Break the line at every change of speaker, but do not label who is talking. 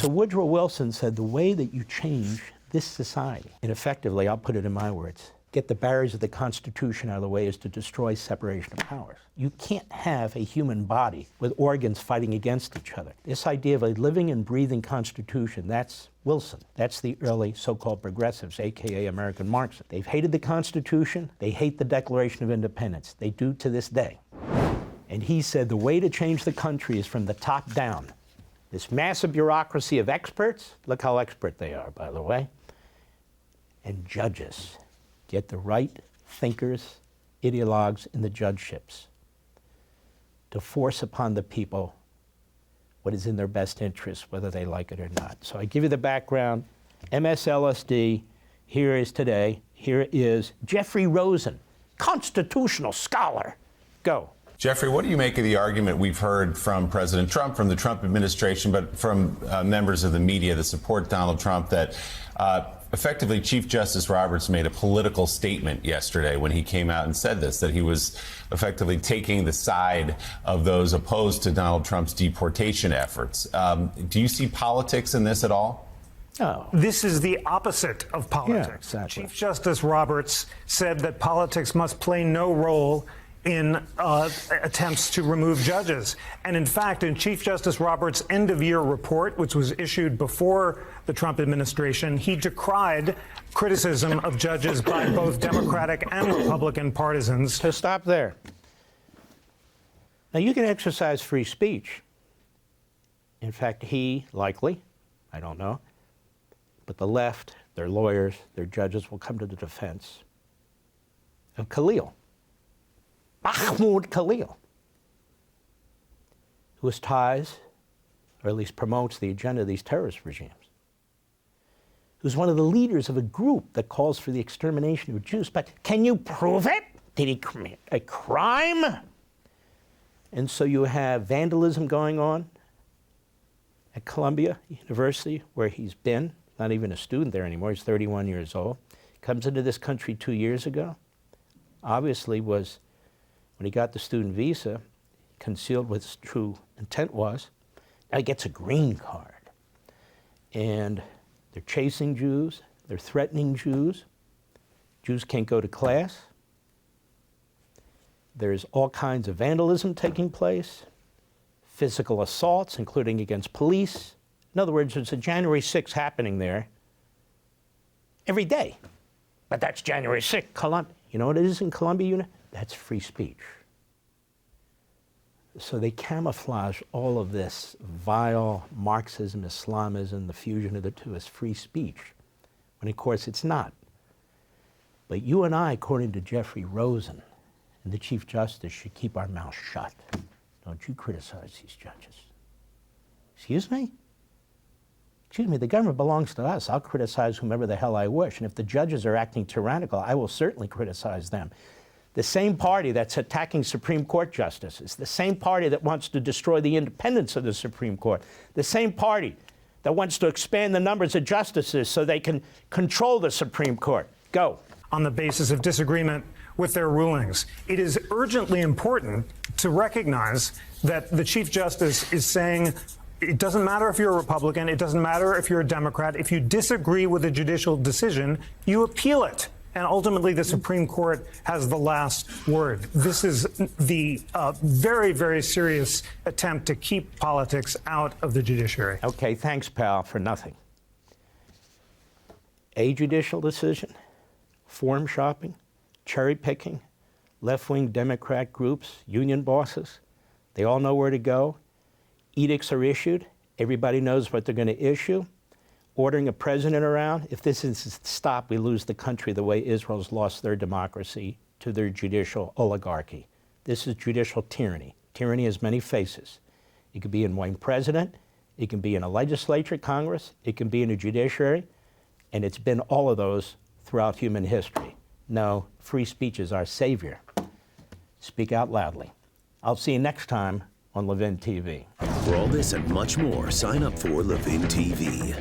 So Woodrow Wilson said the way that you change this society, and effectively, I'll put it in my words, get the barriers of the Constitution out of the way, is to destroy separation of powers. You can't have a human body with organs fighting against each other. This idea of a living and breathing Constitution, that's Wilson. That's the early so-called progressives, AKA American Marxists. They've hated the Constitution. They hate the Declaration of Independence. They do to this day. And he said the way to change the country is from the top down. This massive bureaucracy of experts, look how expert they are, by the way, and judges. Get the right thinkers, ideologues in the judgeships to force upon the people what is in their best interest, whether they like it or not. So I give you the background. MSLSD, here is today. Here is Jeffrey Rosen, constitutional scholar. Go.
Jeffrey, what do you make of the argument we've heard from President Trump, from the Trump administration, but from members of the media that support Donald Trump, that effectively Chief Justice Roberts made a political statement yesterday when he came out and said this, that he was effectively taking the side of those opposed to Donald Trump's deportation efforts. Do you see politics in this at all?
No.
This is the opposite of politics.
Yeah, exactly.
Chief Justice Roberts said that politics must play no role in attempts to remove judges. And in fact, in Chief Justice Roberts' end-of-year report, which was issued before the Trump administration, he decried criticism of judges by both Democratic and Republican partisans.
So stop there. Now, you can exercise free speech. In fact, he likely, I don't know, but the left, their lawyers, their judges will come to the defense of Mahmoud Khaleel, who has ties, or at least promotes the agenda of these terrorist regimes, who's one of the leaders of a group that calls for the extermination of Jews. But can you prove it? Did he commit a crime? And so you have vandalism going on at Columbia University, where he's been, not even a student there anymore. He's 31 years old. Comes into this country 2 years ago. Obviously was, when he got the student visa, concealed what his true intent was. Now he gets a green card. And they're chasing Jews. They're threatening Jews. Jews can't go to class. There's all kinds of vandalism taking place, physical assaults, including against police. In other words, there's a January 6th happening there every day. But that's January 6th, Columbia. You know what it is in Columbia? That's free speech. So they camouflage all of this vile Marxism, Islamism, the fusion of the two as free speech, when of course it's not. But you and I, according to Jeffrey Rosen and the Chief Justice, should keep our mouths shut. Don't you criticize these judges. Excuse me? Excuse me, the government belongs to us. I'll criticize whomever the hell I wish. And if the judges are acting tyrannical, I will certainly criticize them. The same party that's attacking Supreme Court justices, the same party that wants to destroy the independence of the Supreme Court, the same party that wants to expand the numbers of justices so they can control the Supreme Court. Go.
On the basis of disagreement with their rulings. It is urgently important to recognize that the Chief Justice is saying it doesn't matter if you're a Republican, it doesn't matter if you're a Democrat. If you disagree with a judicial decision, you appeal it. And ultimately, the Supreme Court has the last word. This is the very, very serious attempt to keep politics out of the judiciary.
Okay, thanks, pal, for nothing. A judicial decision, form shopping, cherry picking, left-wing Democrat groups, union bosses, they all know where to go. Edicts are issued. Everybody knows what they're going to issue. Ordering a president around. If this is stopped, we lose the country the way Israel's lost their democracy to their judicial oligarchy. This is judicial tyranny. Tyranny has many faces. It could be in one president. It can be in a legislature, Congress. It can be in a judiciary. And it's been all of those throughout human history. No, free speech is our savior. Speak out loudly. I'll see you next time on Levin TV.
For all this and much more, sign up for Levin TV.